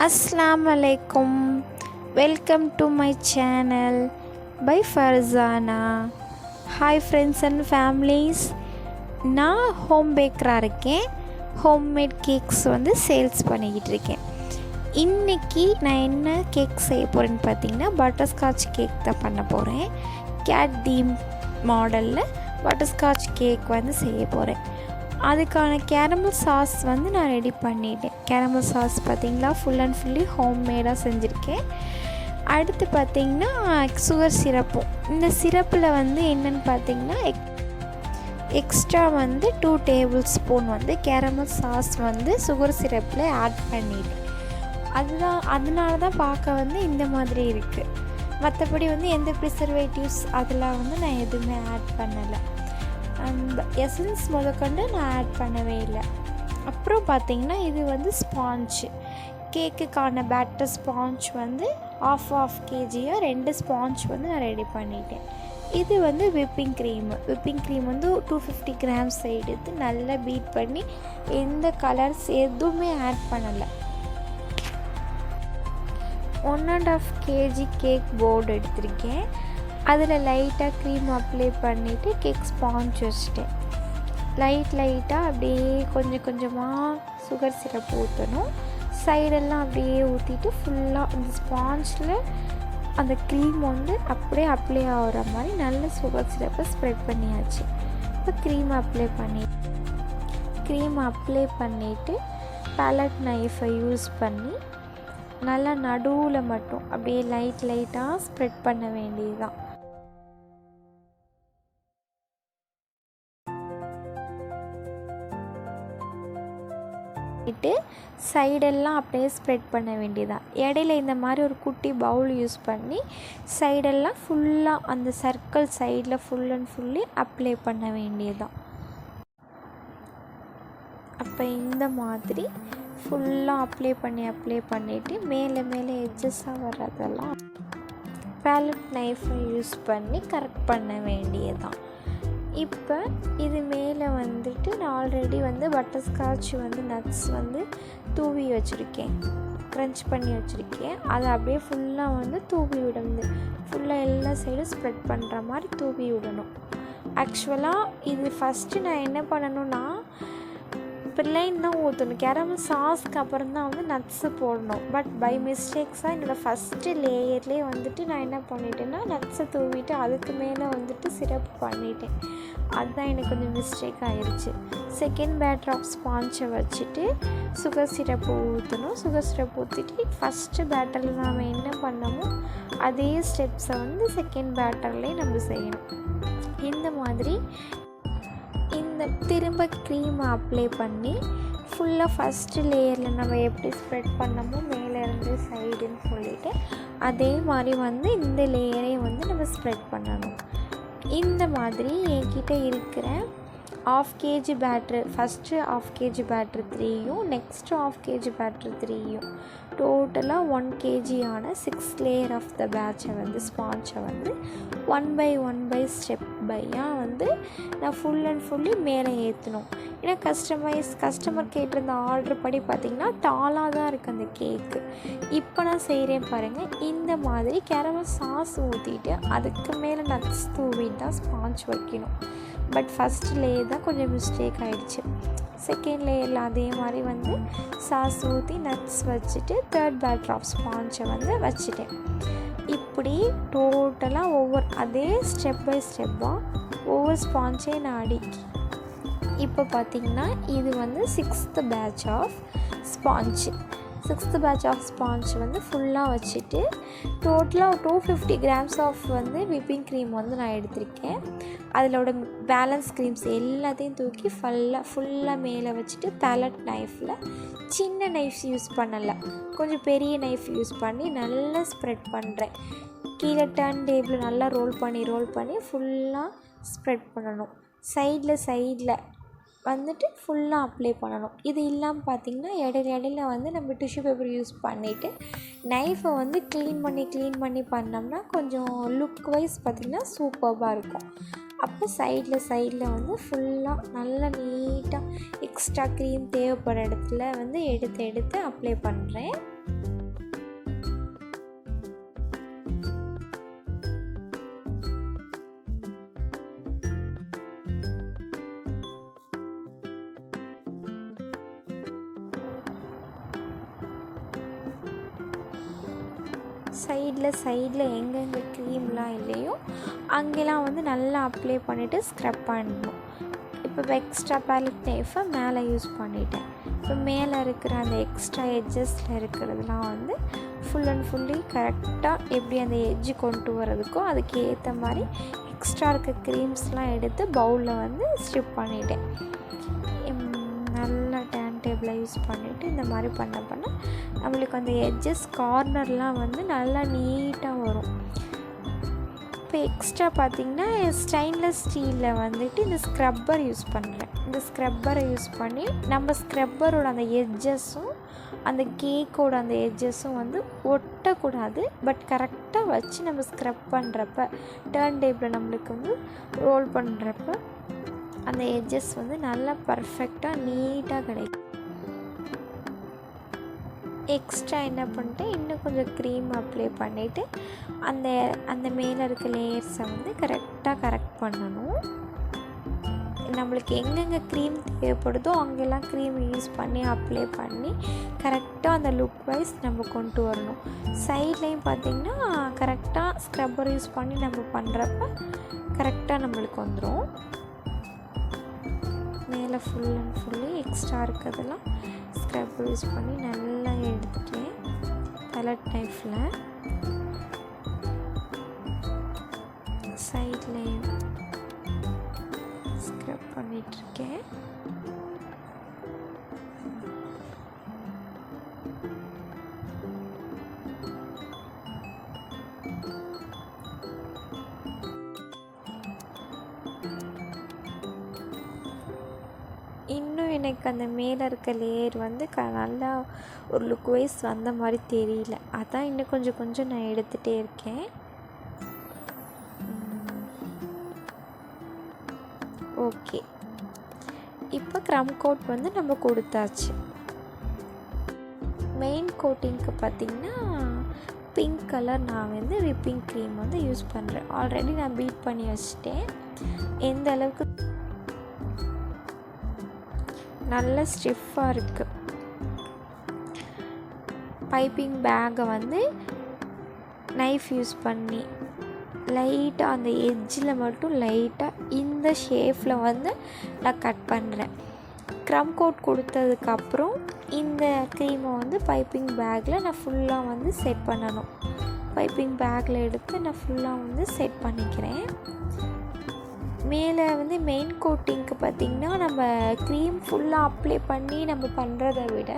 Assalamu alaikum. Welcome to my channel by Farzana. Hi friends and families. நான் home பேக்கராக இருக்கேன். Homemade cakes sales பண்ணிக்கிட்டு இருக்கேன். இன்றைக்கி நான் என்ன கேக் செய்ய போகிறேன்னு பார்த்தீங்கன்னா பட்டர்ஸ்காட்ச் கேக் தான் பண்ண போகிறேன். கேட் தீம் மாடலில் பட்டர்ஸ்காட்ச் கேக் செய்ய போகிறேன். அதுக்கான கேரமல் சாஸ் நான் ரெடி பண்ணிட்டேன். கேரமல் சாஸ் பார்த்திங்களா ஃபுல் அண்ட் ஃபுல்லி ஹோம்மேடாக செஞ்சுருக்கேன். அடுத்து பார்த்திங்கன்னா சுகர் சிரப்பும். இந்த சிரப்பில் என்னென்னு பார்த்திங்கன்னா extra 2 tablespoon caramel sauce sugar சிரப்பில் ஆட் பண்ணிட்டேன். அதனால தான் பார்க்க இந்த மாதிரி இருக்குது. மற்றபடி எந்த ப்ரிசர்வேட்டிவ்ஸ் அதெல்லாம் நான் எதுவுமே ஆட் பண்ணலை. அந்த எசன்ஸ் முதற்கொண்டு நான் ஆட் பண்ணவே இல்லை. அப்புறம் பார்த்திங்கன்னா இது ஸ்பாஞ்சு கேக்குக்கான பேட்டர் ஸ்பாஞ்ச் ஆஃப் கேஜியாக 2 ஸ்பாஞ்ச் நான் ரெடி பண்ணிட்டேன். இது விப்பிங் க்ரீம் 250 கிராம்ஸ் எடுத்து நல்லா பீட் பண்ணி எந்த கலர்ஸ் எதுவுமே ஆட் பண்ணலை. 1.5 kg கேக் போர்டு எடுத்திருக்கேன். அதில் லைட்டாக க்ரீம் அப்ளை பண்ணிவிட்டு கேக் ஸ்பாஞ்ச் வச்சுட்டேன். லைட்டாக அப்படியே கொஞ்சமாக சுகர் சிரப் ஊற்றணும். சைடெல்லாம் அப்படியே ஊற்றிட்டு ஃபுல்லாக அந்த ஸ்பாஞ்சில் அந்த க்ரீம் அப்படியே அப்ளை ஆகிற மாதிரி நல்ல சுகர் சிரப்பை ஸ்ப்ரெட் பண்ணியாச்சு. இப்போ க்ரீம் அப்ளை பண்ணிவிட்டு பேலட் நைஃபை யூஸ் பண்ணி நல்லா நடுவில் மட்டும் அப்படியே லைட்டாக ஸ்ப்ரெட் பண்ண வேண்டியதுதான். சைடெல்லாம் அப்படியே ஸ்ப்ரெட் பண்ண வேண்டியதான். இடையில இந்த மாதிரி ஒரு குட்டி பவுல் யூஸ் பண்ணி சைடெல்லாம் ஃபுல்லாக அந்த சர்க்கிள் சைடில் ஃபுல் அண்ட் ஃபுல்லி அப்ளை பண்ண வேண்டியதான். அப்போ இந்த மாதிரி ஃபுல்லாக அப்ளை பண்ணிவிட்டு மேலே எட்ஜஸாக வர்றதெல்லாம் பேலட் நைஃபை யூஸ் பண்ணி கரெக்ட் பண்ண வேண்டியதான். இப்போ இது மேலே நான் ஆல்ரெடி பட்டர்ஸ்காட்ச் நட்ஸ் தூவி வச்சுருக்கேன், க்ரன்ச் பண்ணி வச்சுருக்கேன். அதை அப்படியே ஃபுல்லாக தூவி விடணும். ஃபுல்லாக எல்லா சைடும் ஸ்ப்ரெட் பண்ணுற மாதிரி தூவி விடணும். ஆக்சுவலாக இது ஃபஸ்ட்டு நான் என்ன பண்ணணுன்னா பிளைன் தான் ஊற்றணும். கேரமல் சாஸ்க்கு அப்புறம் தான் நட்ஸு போடணும். பட் பை மிஸ்டேக்ஸாக என்னோடய ஃபஸ்ட்டு லேயர்லேயே நான் என்ன பண்ணிட்டேன்னா நட்ஸை தூவிட்டு அதுக்கு மேலே சிரப் பண்ணிட்டேன். அதுதான் எனக்கு கொஞ்சம் மிஸ்டேக் ஆகிடுச்சு. செகண்ட் பேட்டர் ஆஃப் ஸ்பாஞ்சை வச்சுட்டு சுகர் சிரப்பு ஊற்றணும். சுகர் சிரப் ஊற்றிட்டு ஃபஸ்ட்டு பேட்டரில் நாம் என்ன பண்ணமோ அதே ஸ்டெப்ஸை செகண்ட் பேட்டர்லேயே நம்ம செய்யணும். இந்த மாதிரி திரும்ப க்ரீமை அப்ளை பண்ணி ஃபுல்லாக ஃபஸ்ட்டு லேயரில் நம்ம எப்படி ஸ்ப்ரெட் பண்ணமோ மேலேருந்து சைடுன்னு சொல்லிவிட்டு அதே மாதிரி இந்த லேயரை நம்ம ஸ்ப்ரெட் பண்ணணும். இந்த மாதிரி என்கிட்ட இருக்கிற 1/2 kg batter, first 1/2 kg batter 3யும் நெக்ஸ்ட்டு 1/2 kg பேட்ரு 3யும் டோட்டலாக 1 kg ஆன 6 லேயர் ஆஃப் த பேட்சை ஸ்பான்ச்சை 1 by 1 by ஸ்டெப் பையாக நான் ஃபுல் அண்ட் ஃபுல்லி மேலே ஏற்றணும். ஏன்னா கஸ்டமர் கேட்டிருந்த ஆர்டர் படி பார்த்திங்கன்னா டாலாக தான் இருக்குது அந்த கேக்கு. இப்போ நான் செய்கிறேன் பாருங்கள். இந்த மாதிரி கேரமல் சாஸ் ஊற்றிட்டு அதுக்கு மேலே நட்ஸ் தூவிட்டு தான் ஸ்பாஞ்ச் வைக்கணும். பட் ஃபஸ்ட் லேயர் தான் கொஞ்சம் மிஸ்டேக் ஆகிடுச்சு. செகண்ட் லேயரில் அதே மாதிரி சாஸ் ஊற்றி நட்ஸ் வச்சுட்டு தேர்ட் பேட்டர் ஆஃப் ஸ்பாஞ்சை வச்சுட்டேன். இப்படி டோட்டலாக அதே ஸ்டெப் பை ஸ்டெப்பாக ஒவ்வொரு ஸ்பாஞ்சையும் நான் அடுக்கி இப்போ பார்த்திங்கன்னா இது 6th batch of sponge. 6th batch of sponge ஃபுல்லாக வச்சுட்டு டோட்டலாக 250 கிராம்ஸ் ஆஃப் விப்பிங் க்ரீம் நான் எடுத்திருக்கேன். அதிலோட பேலன்ஸ் க்ரீம்ஸ் எல்லாத்தையும் தூக்கி ஃபுல்லாக மேலே வச்சுட்டு பேலட் நைஃப்பில் சின்ன நைஃப்ஸ் யூஸ் பண்ணலை, கொஞ்சம் பெரிய நைஃப் யூஸ் பண்ணி நல்லா ஸ்ப்ரெட் பண்ணுறேன். கீழே டர்ன் டேபிள் நல்லா ரோல் பண்ணி ஃபுல்லாக ஸ்ப்ரெட் பண்ணணும். சைடில் ஃபுல்லாக அப்ளை பண்ணணும். இது இல்லாமல் பார்த்திங்கன்னா இடையில நம்ம டிஷ்யூ பேப்பர் யூஸ் பண்ணிவிட்டு நைஃபை க்ளீன் பண்ணி பண்ணோம்னா கொஞ்சம் லுக் வைஸ் பார்த்திங்கன்னா சூப்பராக இருக்கும். அப்போ சைடில் ஃபுல்லாக நல்லா நீட்டாக எக்ஸ்ட்ரா க்ரீம் தேவைப்படுற இடத்துல எடுத்து அப்ளை பண்ணுறேன். சைடில் எங்கெங்கே க்ரீம்லாம் இல்லையோ அங்கெல்லாம் வந்து நல்லா அப்ளை பண்ணிவிட்டு ஸ்க்ரப் பண்ணணும். இப்போ எக்ஸ்ட்ரா பேலட் நைஃபை மேலே யூஸ் பண்ணிட்டேன். இப்போ மேலே இருக்கிற அந்த எக்ஸ்ட்ரா எட்ஜஸில் இருக்கிறதுலாம் வந்து ஃபுல் அண்ட் ஃபுல்லி கரெக்டாக எப்படி அந்த எட்ஜு கொண்டு வரதுக்கோ அதுக்கு ஏற்ற மாதிரி எக்ஸ்ட்ரா இருக்க க்ரீம்ஸ்லாம் எடுத்து பவுலில் வந்து ஸ்டிப் பண்ணிட்டேன். நல்லா டேன் டேபிளை யூஸ் பண்ணிவிட்டு இந்த மாதிரி பண்ண நம்மளுக்கு அந்த எட்ஜஸ் கார்னர்லாம் வந்து நல்லா நீட்டாக வரும். இப்போ எக்ஸ்ட்ரா பார்த்திங்கன்னா ஸ்டெயின்லெஸ் ஸ்டீலில் வந்துட்டு இந்த ஸ்க்ரப்பர் யூஸ் பண்ணுறேன். இந்த ஸ்க்ரப்பரை யூஸ் பண்ணி நம்ம ஸ்க்ரப்பரோட அந்த எட்ஜஸும் அந்த கேக்கோட அந்த எட்ஜஸும் வந்து ஒட்டக்கூடாது. பட் கரெக்டாக வச்சு நம்ம ஸ்க்ரப் பண்ணுறப்ப டர்ன் டேபிளில் நம்மளுக்கு வந்து ரோல் பண்ணுறப்ப அந்த எட்ஜஸ் வந்து நல்லா பர்ஃபெக்டாக நீட்டாக கிடைக்கும். எக்ஸ்ட்ரா என்ன பண்ணிட்டேன், இன்னும் கொஞ்சம் க்ரீம் அப்ளை பண்ணிவிட்டு அந்த மேலே இருக்க லேயர்ஸை வந்து கரெக்ட் பண்ணணும். நம்மளுக்கு எங்கெங்கே க்ரீம் தேவைப்படுதோ அங்கெல்லாம் க்ரீம் யூஸ் பண்ணி அப்ளை பண்ணி கரெக்டாக அந்த லுக் வைஸ் நம்ம கொண்டு வரணும். சைட்லேயும் பார்த்திங்கன்னா கரெக்டாக ஸ்க்ரப்பர் யூஸ் பண்ணி நம்ம பண்ணுறப்ப கரெக்டாக நம்மளுக்கு வந்துடும். மேலே ஃபுல் அண்ட் ஃபுல்லி எக்ஸ்ட்ரா இருக்கிறதெல்லாம் ஸ்க்ரப்பர் யூஸ் பண்ணி நல்லா எடுத்துட்டேன். பேலட் நைஃப்பில் சைட்லேயும் ஸ்க்ரப் பண்ணிகிட்ருக்கேன். இன்னும் எனக்கு அந்த மேலே இருக்க லேயர் வந்து நல்லா ஒரு லுக் வைஸ் வந்த மாதிரி தெரியல. அதான் இன்னும் கொஞ்சம் நான் எடுத்துகிட்டே இருக்கேன். ஓகே, இப்போ க்ரம் கோட் வந்து நம்ம கொடுத்தாச்சு. மெயின் கோட்டிங்க்கு பார்த்திங்கன்னா பிங்க் கலர் நான் வந்து விப்பிங் க்ரீம் வந்து யூஸ் பண்ணுறேன். ஆல்ரெடி நான் பீட் பண்ணி வச்சுட்டேன். எந்த அளவுக்கு நல்ல ஸ்டிஃபாக இருக்குது. பைப்பிங் பேக்கை வந்து நைஃப் யூஸ் பண்ணி லைட்டாக அந்த எட்ஜில் மட்டும் லைட்டாக இந்த ஷேப்பில் வந்து நான் கட் பண்ணுறேன். க்ரம் கோட் கொடுத்ததுக்கப்புறம் இந்த க்ரீமை வந்து பைப்பிங் பேக்கில் நான் ஃபுல்லாக வந்து செட் பண்ணணும். பைப்பிங் பேக்கில் எடுத்து நான் ஃபுல்லாக வந்து செட் பண்ணிக்கிறேன். மேலே வந்து மெயின் கோட்டிங்க்கு பார்த்திங்கன்னா நம்ம க்ரீம் ஃபுல்லாக அப்ளை பண்ணி நம்ம பண்ணுறத விட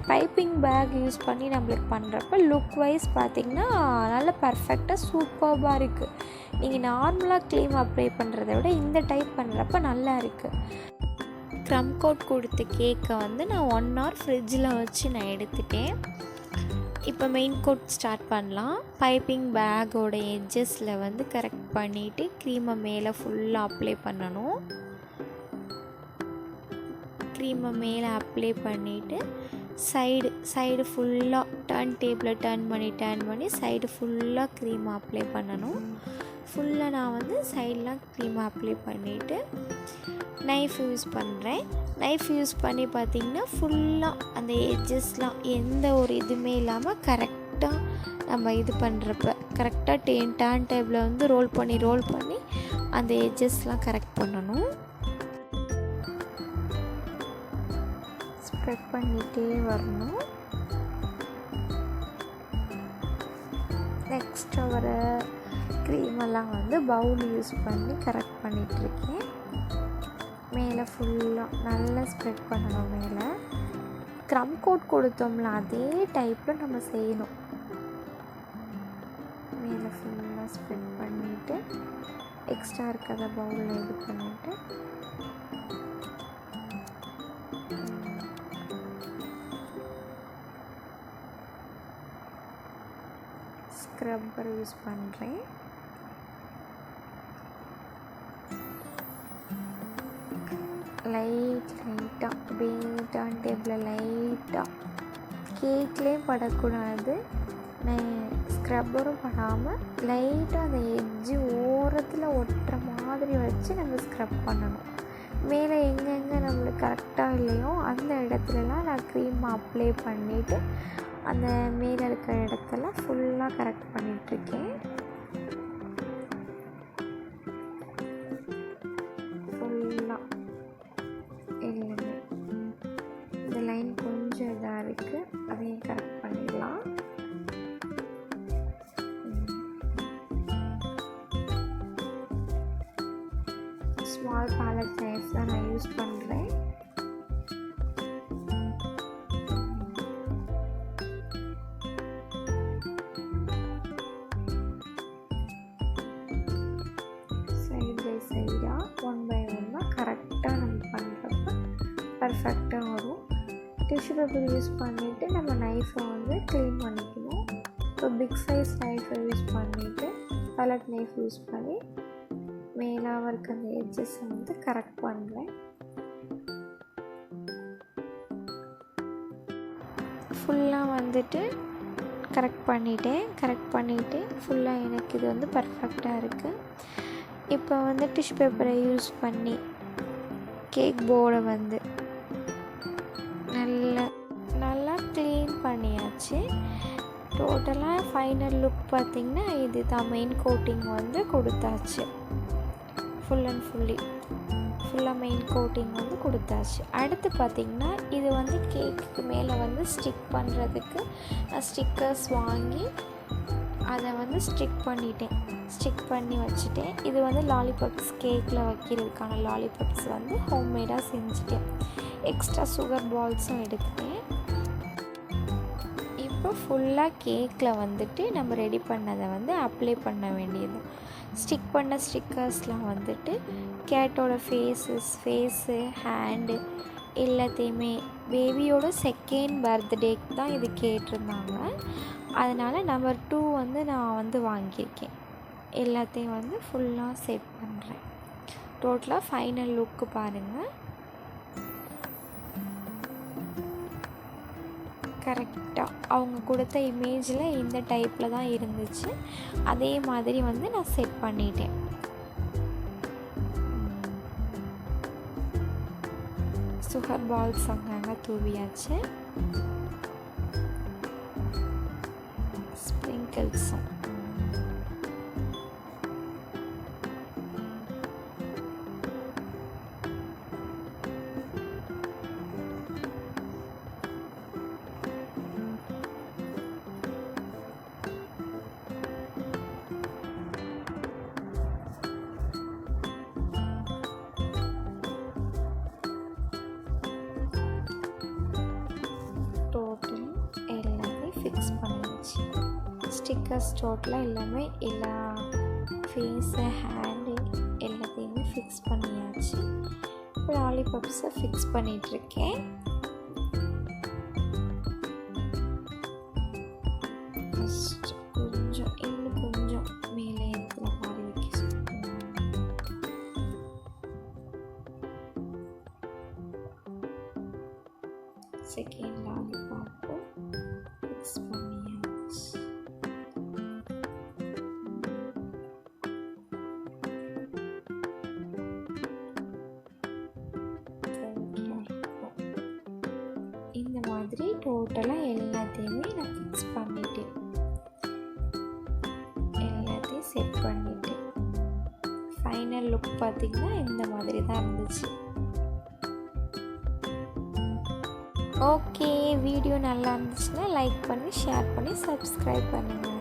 பைப்பிங் பேக் யூஸ் பண்ணி நம்மளுக்கு பண்ணுறப்ப லுக் வைஸ் பார்த்திங்கன்னா நல்லா பர்ஃபெக்டாக சூப்பர்பாக இருக்குது. நீங்கள் நார்மலாக க்ரீம் அப்ளை பண்ணுறத விட இந்த டைப் பண்ணுறப்ப நல்லா இருக்குது. க்ரம் கோட் கொடுத்த கேக்கை வந்து நான் 1 hour ஃப்ரிட்ஜில் வச்சு நான் எடுத்துட்டேன். இப்போ மெயின் கோட் ஸ்டார்ட் பண்ணலாம். பைப்பிங் பேக்கோட எட்ஜஸில் வந்து கரெக்ட் பண்ணிவிட்டு க்ரீமை மேலே ஃபுல்லாக அப்ளை பண்ணணும். க்ரீமை மேலே அப்ளை பண்ணிவிட்டு சைடு ஃபுல்லாக டர்ன் டேபிளில் டர்ன் பண்ணி சைடு ஃபுல்லாக க்ரீமை அப்ளை பண்ணணும். ஃபுல்லாக நான் வந்து சைடெலாம் க்ரீமை அப்ளை பண்ணிவிட்டு நைஃப் யூஸ் பண்ணுறேன். நைஃப் யூஸ் பண்ணி பார்த்திங்கன்னா ஃபுல்லாக அந்த எட்ஜஸ்லாம் எந்த ஒரு இதுவுமே இல்லாமல் கரெக்டாக நம்ம இது பண்ணுறப்ப கரெக்டாக டர்ன் டேபிளில் வந்து ரோல் பண்ணி அந்த எட்ஜஸ்லாம் கரெக்ட் பண்ணணும். ஸ்ப்ரெட் பண்ணிகிட்டே வரணும். நெக்ஸ்ட் வர க்ரீமெல்லாம் வந்து பவுல் யூஸ் பண்ணி கரெக்ட் பண்ணிகிட்ருக்கேன். மேலே ஃபுல்லாக நல்லா ஸ்ப்ரெட் பண்ணணும். மேலே க்ரம் கோட் கொடுத்தோம்ல அதே டைப்பில் நம்ம செய்யணும். மேலே ஃபுல்லாக ஸ்ப்ரெட் பண்ணிவிட்டு எக்ஸ்ட்ரா இருக்கிறத பவுலில் இது பண்ணிவிட்டு ஸ்க்ரப்பர் யூஸ் பண்ணுறேன். லைட்டாக அப்படியே டர்ன் டேபிளில் லைட்டாக கேக்லேயும் படக்கூடாது, ஸ்க்ரப்பரும் பண்ணாமல் லைட்டாக அந்த எட்ஜு ஓரத்தில் ஒட்டுற மாதிரி வச்சு நம்ம ஸ்க்ரப் பண்ணணும். மேலே எங்கெங்கே நம்மளுக்கு கரெக்டாக இல்லையோ அந்த இடத்துலலாம் நான் க்ரீம் அப்ளை பண்ணிவிட்டு அந்த மேலே இருக்கிற இடத்தெல்லாம் ஃபுல்லாக கரெக்ட் பண்ணிகிட்ருக்கேன். ஃபுல்லாக எல்லாமே இந்த லைன் கொஞ்சம் இதாக இருக்குது, அதையும் கரெக்ட் பண்ணிடலாம். ஸ்மால் பேலட் நைஃப் தான் நான் யூஸ் பண்ணுறேன். சைட் பை சைடாக 1 by 1 கரெக்டாக நம்ம பண்ணுறப்ப பர்ஃபெக்டாக வரும். டிஷ்யூ பேப்பர் யூஸ் பண்ணிவிட்டு நம்ம நைஃபை வந்து க்ளீன் பண்ணிக்கணும். இப்போ பிக் சைஸ் நைஃபை யூஸ் பண்ணிவிட்டு பேலட் நைஃப் யூஸ் பண்ணி மேலாக இருக்க அந்த எட்ஜஸை வந்து கரெக்ட் பண்ணுறேன். ஃபுல்லாக வந்துட்டு கரெக்ட் பண்ணிவிட்டு ஃபுல்லாக எனக்கு இது வந்து பர்ஃபெக்டாக இருக்குது. இப்போ வந்து டிஷ்யூ பேப்பரை யூஸ் பண்ணி கேக் போர்டை வந்து நல்லா க்ளீன் பண்ணியாச்சு. டோட்டலாக ஃபைனல் லுக் பார்த்திங்கன்னா இது தான். மெயின் கோட்டிங் வந்து கொடுத்தாச்சு. ஃபுல்லாக மெயின் கோட்டிங் வந்து கொடுத்தாச்சு. அடுத்து பார்த்திங்கன்னா இது வந்து கேக்குக்கு மேலே வந்து ஸ்டிக் பண்ணுறதுக்கு நான் ஸ்டிக்கர்ஸ் வாங்கி அதை வந்து ஸ்டிக் பண்ணி வச்சுட்டேன். இது வந்து லாலிபப்ஸ் கேக்கில் வைக்கிறதுக்கான லாலிபப்ஸ் வந்து ஹோம்மேடாக செஞ்சுட்டேன். எக்ஸ்ட்ரா சுகர் பால்ஸும் எடுத்தேன். இப்போ ஃபுல்லாக கேக்கில் வந்துட்டு நம்ம ரெடி பண்ணதை வந்து அப்ளை பண்ண வேண்டியது. ஸ்டிக் பண்ண ஸ்டிக்கர்ஸ்லாம் வந்துட்டு கேட்டோட ஃபேஸு ஹேண்டு எல்லாத்தையுமே பேபியோட 2nd பர்த்டேக்கு தான் இது கேட்டிருந்தாங்க. அதனால் நம்பர் 2 வந்து நான் வந்து வாங்கியிருக்கேன். எல்லாத்தையும் வந்து ஃபுல்லாக செட் பண்ணுறேன். டோட்டலாக ஃபைனல் லுக்கு பாருங்கள். கரெக்டாக அவங்க கொடுத்த இமேஜில் இந்த டைப்பில் தான் இருந்துச்சு. அதே மாதிரி வந்து நான் செட் பண்ணிட்டேன். சுகர் பால்ஸ் அங்கங்கே தூவியாச்சு. ஸ்ப்ரிங்கிள்ஸும் ஃபிக்ஸ் பண்ணிடுச்சு. ஸ்டிக்கர்ஸ் டோட்டலாக எல்லாமே எல்லா ஃபேஸு ஹேண்டு எல்லாத்தையுமே ஃபிக்ஸ் பண்ணியாச்சு. லாலிபப்ஸை ஃபிக்ஸ் பண்ணிகிட்ருக்கேன். ஃபஸ்ட் இன்னும் கொஞ்சம் மேலே இருக்கிற மாதிரி வைக்க செகண்ட் லாலிபாப்பு ஃபிக்ஸ் பண்ணியாச்சு. இந்த மாதிரி டோட்டலாக எல்லாத்தையுமே நான் ஃபிக்ஸ் பண்ணிட்டேன். எல்லாத்தையும் செட் பண்ணிட்டேன். ஃபைனல் லுக் பார்த்திங்கன்னா இந்த மாதிரி தான் இருந்துச்சு. ஓகே, வீடியோ நல்லா இருந்துச்சுன்னா லைக் பண்ணி ஷேர் பண்ணி சப்ஸ்கிரைப் பண்ணுங்கள்.